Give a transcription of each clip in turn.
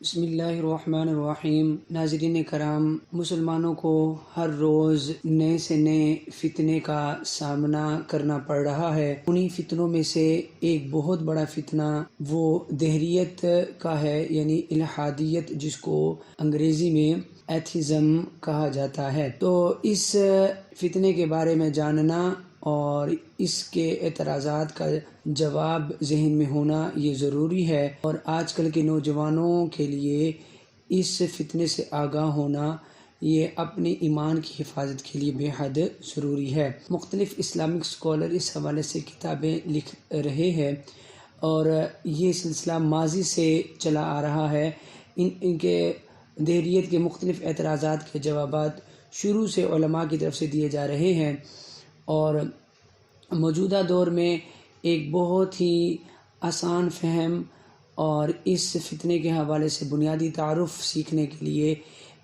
بسم اللہ الرحمن الرحیم۔ ناظرین کرام، مسلمانوں کو ہر روز نئے سے نئے فتنے کا سامنا کرنا پڑ رہا ہے۔ انہی فتنوں میں سے ایک بہت بڑا فتنہ وہ دہریت کا ہے، یعنی الحادیت، جس کو انگریزی میں ایتھیزم کہا جاتا ہے۔ تو اس فتنے کے بارے میں جاننا اور اس کے اعتراضات کا جواب ذہن میں ہونا یہ ضروری ہے، اور آج کل کے نوجوانوں کے لیے اس فتنے سے آگاہ ہونا یہ اپنے ایمان کی حفاظت کے لیے بے حد ضروری ہے۔ مختلف اسلامک اسکالر اس حوالے سے کتابیں لکھ رہے ہیں، اور یہ سلسلہ ماضی سے چلا آ رہا ہے۔ ان کے دہریت کے مختلف اعتراضات کے جوابات شروع سے علماء کی طرف سے دیے جا رہے ہیں، اور موجودہ دور میں ایک بہت ہی آسان فہم اور اس فتنے کے حوالے سے بنیادی تعارف سیکھنے کے لیے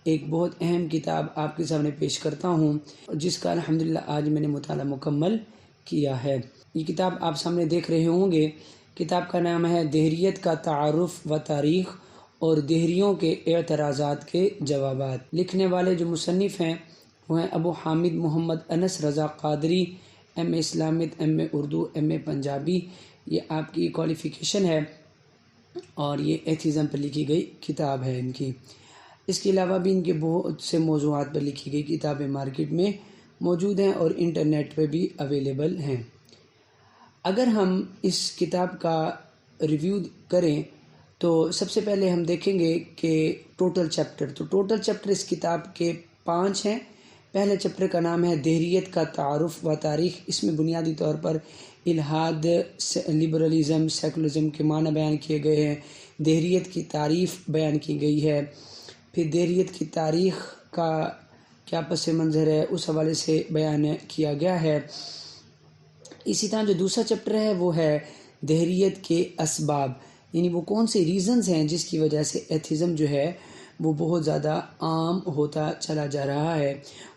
ایک بہت اہم کتاب آپ کے سامنے پیش کرتا ہوں، جس کا الحمدللہ آج میں نے مطالعہ مکمل کیا ہے۔ یہ کتاب آپ سامنے دیکھ رہے ہوں گے۔ کتاب کا نام ہے دہریت کا تعارف و تاریخ اور دہریوں کے اعتراضات کے جوابات۔ لکھنے والے جو مصنف ہیں وہ ہیں ابو حامد محمد انس رضا قادری، ایم اے اسلامیت، ایم اے اردو، ایم اے پنجابی، یہ آپ کی کوالیفیکیشن ہے، اور یہ ایتھیزم پر لکھی گئی کتاب ہے ان کی۔ اس کے علاوہ بھی ان کے بہت سے موضوعات پر لکھی گئی کتابیں مارکیٹ میں موجود ہیں اور انٹرنیٹ پہ بھی اویلیبل ہیں۔ اگر ہم اس کتاب کا ریویو کریں تو سب سے پہلے ہم دیکھیں گے کہ ٹوٹل چیپٹر اس کتاب کے 5 ہیں۔ پہلے چیپٹر کا نام ہے دہریت کا تعارف و تاریخ۔ اس میں بنیادی طور پر الحاد، لبرلزم، سیکولرزم کے معنی بیان کیے گئے ہیں، دہریت کی تعریف بیان کی گئی ہے، پھر دہریت کی تاریخ کا کیا پس منظر ہے اس حوالے سے بیان کیا گیا ہے۔ اسی طرح جو دوسرا چیپٹر ہے وہ ہے دہریت کے اسباب، یعنی وہ کون سے ریزنز ہیں جس کی وجہ سے ایتھیزم جو ہے وہ بہت زیادہ عام ہوتا چلا جا رہا ہے۔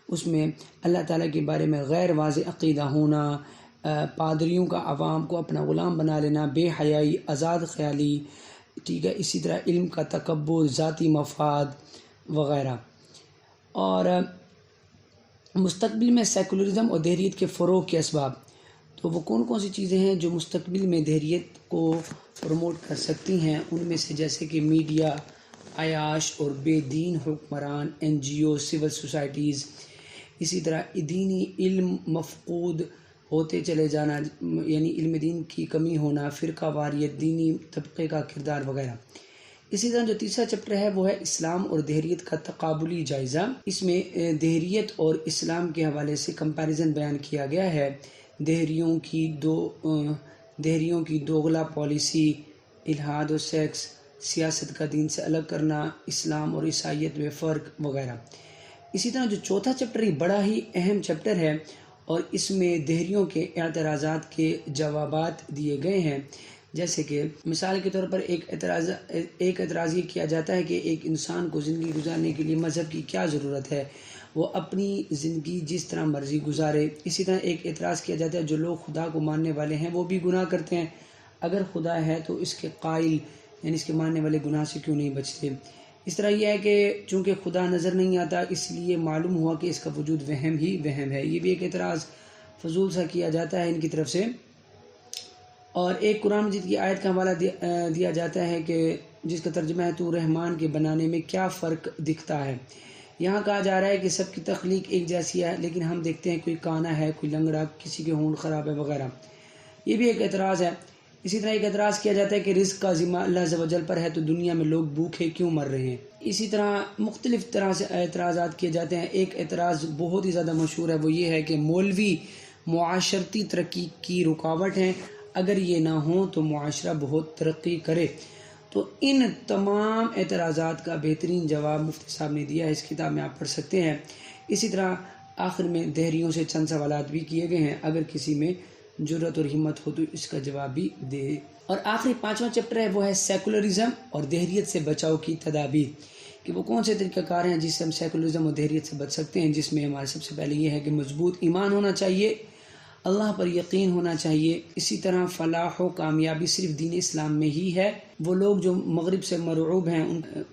اس میں اللہ تعالیٰ کے بارے میں غیر واضح عقیدہ ہونا، پادریوں کا عوام کو اپنا غلام بنا لینا، بے حیائی، آزاد خیالی، ٹھیک ہے، اسی طرح علم کا تکبر، ذاتی مفاد وغیرہ۔ اور مستقبل میں سیکولرزم اور دہریت کے فروغ کے اسباب، تو وہ کون کون سی چیزیں ہیں جو مستقبل میں دہریت کو پروموٹ کر سکتی ہیں؟ ان میں سے جیسے کہ میڈیا، عیاش اور بے دین حکمران، این جی او، سول سوسائٹیز، اسی طرح دینی علم مفقود ہوتے چلے جانا، یعنی علم دین کی کمی ہونا، فرقہ واریت، دینی طبقے کا کردار وغیرہ۔ اسی طرح جو تیسرا چیپٹر ہے وہ ہے اسلام اور دہریت کا تقابلی جائزہ۔ اس میں دہریت اور اسلام کے حوالے سے کمپیریزن بیان کیا گیا ہے۔ دہریوں کی دوغلا پالیسی، الحاد و سیکس، سیاست کا دین سے الگ کرنا، اسلام اور عیسائیت میں فرق وغیرہ۔ اسی طرح جو چوتھا چیپٹر بڑا ہی اہم چیپٹر ہے، اور اس میں دہریوں کے اعتراضات کے جوابات دیے گئے ہیں۔ جیسے کہ مثال کے طور پر ایک اعتراض یہ کیا جاتا ہے کہ ایک انسان کو زندگی گزارنے کے لیے مذہب کی کیا ضرورت ہے، وہ اپنی زندگی جس طرح مرضی گزارے۔ اسی طرح ایک اعتراض کیا جاتا ہے جو لوگ خدا کو ماننے والے ہیں وہ بھی گناہ کرتے ہیں، اگر خدا ہے تو اس کے قائل یعنی اس کے ماننے والے گناہ سے کیوں نہیں بچتے۔ اس طرح یہ ہے کہ چونکہ خدا نظر نہیں آتا اس لیے معلوم ہوا کہ اس کا وجود وہم ہی وہم ہے، یہ بھی ایک اعتراض فضول سا کیا جاتا ہے ان کی طرف سے۔ اور ایک قرآن مجید کی آیت کا حوالہ دیا جاتا ہے کہ جس کا ترجمہ ہے تو رحمان کے بنانے میں کیا فرق دکھتا ہے۔ یہاں کہا جا رہا ہے کہ سب کی تخلیق ایک جیسی ہے، لیکن ہم دیکھتے ہیں کوئی کانا ہے، کوئی لنگڑا، کسی کے ہونٹ خراب ہے وغیرہ، یہ بھی ایک اعتراض ہے۔ اسی طرح ایک اعتراض کیا جاتا ہے کہ رزق کا ذمہ اللہ عز و جل پر ہے تو دنیا میں لوگ بھوکے کیوں مر رہے ہیں۔ اسی طرح مختلف طرح سے اعتراضات کیے جاتے ہیں۔ ایک اعتراض بہت ہی زیادہ مشہور ہے، وہ یہ ہے کہ مولوی معاشرتی ترقی کی رکاوٹ ہیں، اگر یہ نہ ہوں تو معاشرہ بہت ترقی کرے۔ تو ان تمام اعتراضات کا بہترین جواب مفتی صاحب نے دیا ہے، اس کتاب میں آپ پڑھ سکتے ہیں۔ اسی طرح آخر میں دہریوں سے چند سوالات بھی کیے گئے ہیں، اگر کسی میں جرأت اور ہمت ہو تو اس کا جواب بھی دے۔ اور آخری 5واں چیپٹر ہے وہ ہے سیکولرزم اور دہریت سے بچاؤ کی تدابیر، کہ وہ کون سے طریقہ کار ہیں جس سے ہم سیکولرزم اور دہریت سے بچ سکتے ہیں، جس میں ہمارے سب سے پہلے یہ ہے کہ مضبوط ایمان ہونا چاہیے، اللہ پر یقین ہونا چاہیے۔ اسی طرح فلاح و کامیابی صرف دین اسلام میں ہی ہے۔ وہ لوگ جو مغرب سے مرعوب ہیں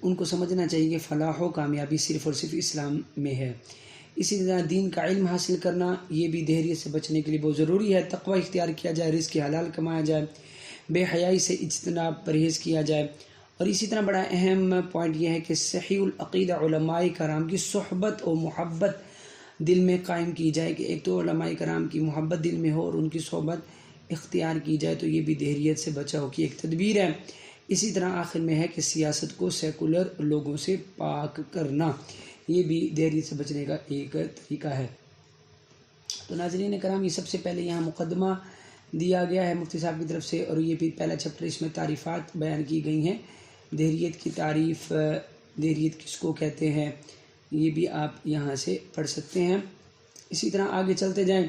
ان کو سمجھنا چاہیے کہ فلاح و کامیابی صرف اور صرف اسلام میں ہے۔ اسی طرح دین کا علم حاصل کرنا یہ بھی دہریت سے بچنے کے لیے بہت ضروری ہے۔ تقوی اختیار کیا جائے، رزق حلال کمایا جائے، بے حیائی سے اجتناب پرہیز کیا جائے۔ اور اسی طرح بڑا اہم پوائنٹ یہ ہے کہ صحیح العقیدہ علماء کرام کی صحبت و محبت دل میں قائم کی جائے، کہ ایک تو علماء کرام کی محبت دل میں ہو اور ان کی صحبت اختیار کی جائے، تو یہ بھی دہریت سے بچاؤ کی ایک تدبیر ہے۔ اسی طرح آخر میں ہے کہ سیاست کو سیکولر لوگوں سے پاک کرنا، یہ بھی دہریت سے بچنے کا ایک طریقہ ہے۔ تو ناظرین کرام، یہ سب سے پہلے یہاں مقدمہ دیا گیا ہے مفتی صاحب کی طرف سے، اور یہ بھی پہلا چیپٹر، اس میں تعریفات بیان کی گئی ہیں۔ دہریت کی تعریف، دہریت کس کو کہتے ہیں، یہ بھی آپ یہاں سے پڑھ سکتے ہیں۔ اسی طرح آگے چلتے جائیں،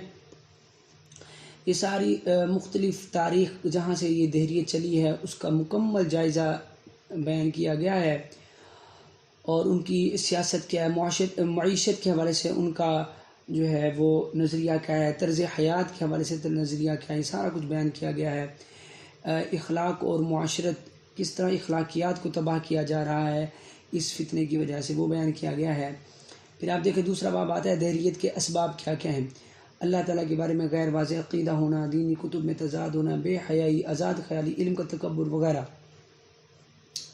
یہ ساری مختلف تاریخ جہاں سے یہ دہریت چلی ہے اس کا مکمل جائزہ بیان کیا گیا ہے، اور ان کی سیاست کیا ہے، معیشت کے حوالے سے ان کا جو ہے وہ نظریہ کیا ہے، طرز حیات کے حوالے سے نظریہ کیا ہے، سارا کچھ بیان کیا گیا ہے۔ اخلاق اور معاشرت، کس طرح اخلاقیات کو تباہ کیا جا رہا ہے اس فتنے کی وجہ سے، وہ بیان کیا گیا ہے۔ پھر آپ دیکھیں دوسرا باب آتا ہے دہریت کے اسباب کیا کیا ہیں۔ اللہ تعالیٰ کے بارے میں غیر واضح عقیدہ ہونا، دینی کتب میں تضاد ہونا، بے حیائی، آزاد خیالی، علم کا تکبر وغیرہ۔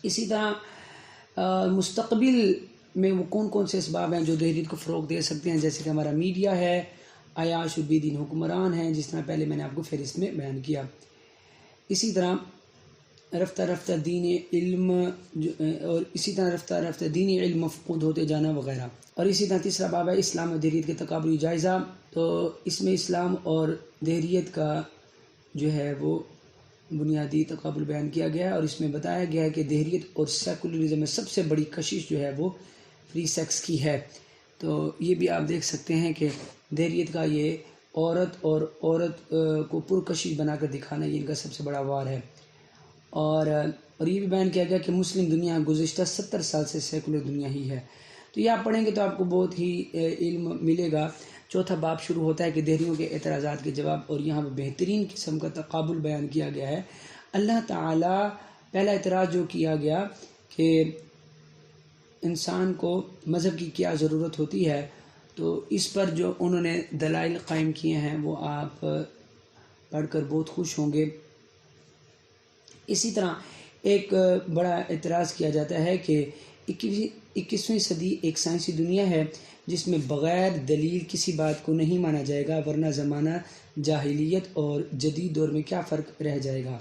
اسی طرح مستقبل میں وہ کون کون سے اسباب ہیں جو دہریت کو فروغ دے سکتے ہیں، جیسے کہ ہمارا میڈیا ہے، عیاش و بے دین حکمران ہیں، جس طرح پہلے میں نے آپ کو فہرست میں بیان کیا۔ اسی طرح رفتہ رفتہ دین علم اور اسی طرح رفتہ رفتہ دینی علم مفقود ہوتے جانا وغیرہ۔ اور اسی طرح تیسرا باب ہے اسلام اور دہریت کے تقابلی جائزہ، تو اس میں اسلام اور دہریت کا جو ہے وہ بنیادی تقابل بیان کیا گیا ہے، اور اس میں بتایا گیا ہے کہ دہریت اور سیکولرزم میں سب سے بڑی کشش جو ہے وہ فری سیکس کی ہے۔ تو یہ بھی آپ دیکھ سکتے ہیں کہ دہریت کا یہ عورت کو پرکشش بنا کر دکھانا، یہ ان کا سب سے بڑا وار ہے۔ اور یہ بھی بیان کیا گیا کہ مسلم دنیا گزشتہ 70 سال سے سیکولر دنیا ہی ہے۔ تو یہ آپ پڑھیں گے تو آپ کو بہت ہی علم ملے گا۔ چوتھا باب شروع ہوتا ہے کہ دہریوں کے اعتراضات کے جواب، اور یہاں پہ بہترین قسم کا تقابل بیان کیا گیا ہے۔ اللہ تعالیٰ پہلا اعتراض جو کیا گیا کہ انسان کو مذہب کی کیا ضرورت ہوتی ہے، تو اس پر جو انہوں نے دلائل قائم کیے ہیں وہ آپ پڑھ کر بہت خوش ہوں گے۔ اسی طرح ایک بڑا اعتراض کیا جاتا ہے کہ 21ویں صدی ایک سائنسی دنیا ہے جس میں بغیر دلیل کسی بات کو نہیں مانا جائے گا، ورنہ زمانہ جاہلیت اور جدید دور میں کیا فرق رہ جائے گا۔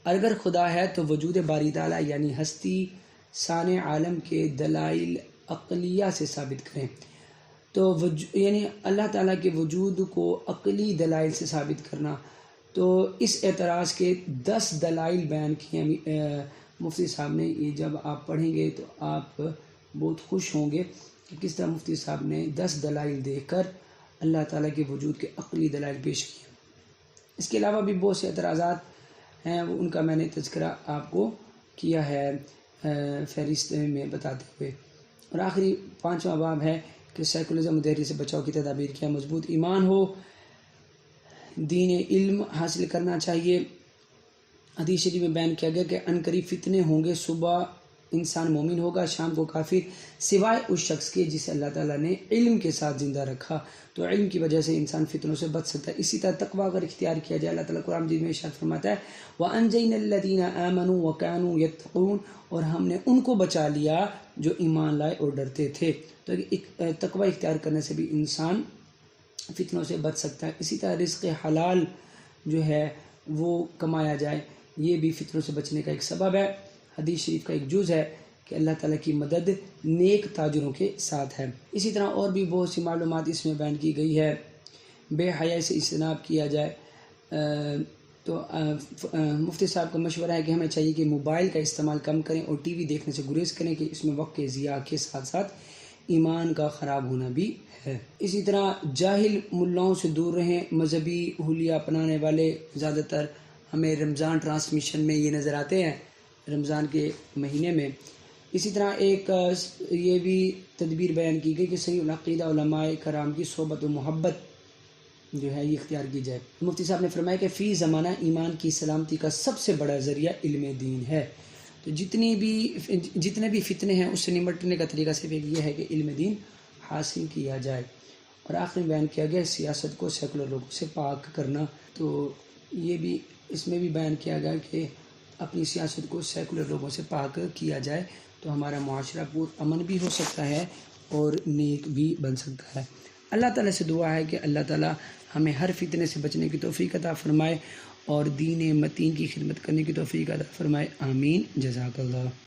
اگر خدا ہے تو وجود باری تعالیٰ یعنی ہستی صانع عالم کے دلائل عقلیہ سے ثابت کریں۔ تو یعنی اللہ تعالیٰ کے وجود کو عقلی دلائل سے ثابت کرنا، تو اس اعتراض کے 10 دلائل بیان کیے ہیں مفتی صاحب نے۔ یہ جب آپ پڑھیں گے تو آپ بہت خوش ہوں گے کہ کس طرح مفتی صاحب نے 10 دلائل دے کر اللہ تعالیٰ کے وجود کے عقلی دلائل پیش کیے۔ اس کے علاوہ بھی بہت سے اعتراضات ہیں، ان کا میں نے تذکرہ آپ کو کیا ہے فہرست میں بتاتے ہوئے۔ اور آخری 5واں باب ہے کہ سیکولرزم و دہریت سے بچاؤ کی تدابیر کیا۔ مضبوط ایمان ہو، دین علم حاصل کرنا چاہیے۔ حدیث شریف میں بیان کیا گیا کہ عنقریب فتنے ہوں گے، صبح انسان مومن ہوگا، شام کو کافر، سوائے اس شخص کے جسے اللہ تعالیٰ نے علم کے ساتھ زندہ رکھا۔ تو علم کی وجہ سے انسان فتنوں سے بچ سکتا ہے۔ اسی طرح تقویٰ اگر اختیار کیا جائے، اللہ تعالیٰ قرآن مجید میں ارشاد فرماتا ہے وَأَنجَيْنَا الَّذِينَ آمَنُوا وَكَانُوا يَتَّقُونَ، اور ہم نے ان کو بچا لیا جو ایمان لائے اور ڈرتے تھے۔ تو تقویٰ اختیار کرنے سے بھی انسان فتنوں سے بچ سکتا ہے۔ اسی طرح رزق حلال جو ہے وہ کمایا جائے، یہ بھی فتنوں سے بچنے کا ایک سبب ہے۔ حدیث شریف کا ایک جز ہے کہ اللہ تعالیٰ کی مدد نیک تاجروں کے ساتھ ہے۔ اسی طرح اور بھی بہت سی معلومات اس میں بیان کی گئی ہے۔ بے حیائی سے اجتناب کیا جائے، تو مفتی صاحب کا مشورہ ہے کہ ہمیں چاہیے کہ موبائل کا استعمال کم کریں اور ٹی وی دیکھنے سے گریز کریں، کہ اس میں وقت کے ضیاع کے ساتھ ساتھ ایمان کا خراب ہونا بھی ہے۔ اسی طرح جاہل ملاؤں سے دور رہیں، مذہبی حلیہ اپنانے والے زیادہ تر ہمیں رمضان ٹرانسمیشن میں یہ نظر آتے ہیں، رمضان کے مہینے میں۔ اسی طرح ایک یہ بھی تدبیر بیان کی گئی کہ صحیح العقیدہ علماء کرام کی صحبت و محبت جو ہے یہ اختیار کی جائے۔ مفتی صاحب نے فرمایا کہ فی زمانہ ایمان کی سلامتی کا سب سے بڑا ذریعہ علم دین ہے۔ تو جتنے بھی فتنے ہیں اس سے نمٹنے کا طریقہ صرف ایک یہ ہے کہ علم دین حاصل کیا جائے۔ اور آخر میں بیان کیا گیا سیاست کو سیکولر لوگوں سے پاک کرنا، تو یہ بھی اس میں بھی بیان کیا گیا کہ اپنی سیاست کو سیکولر لوگوں سے پاک کیا جائے تو ہمارا معاشرہ پر امن بھی ہو سکتا ہے اور نیک بھی بن سکتا ہے۔ اللہ تعالیٰ سے دعا ہے کہ اللہ تعالیٰ ہمیں ہر فتنے سے بچنے کی توفیق عطا فرمائے اور دین متین کی خدمت کرنے کی توفیق عطا فرمائے، آمین، جزاک اللہ۔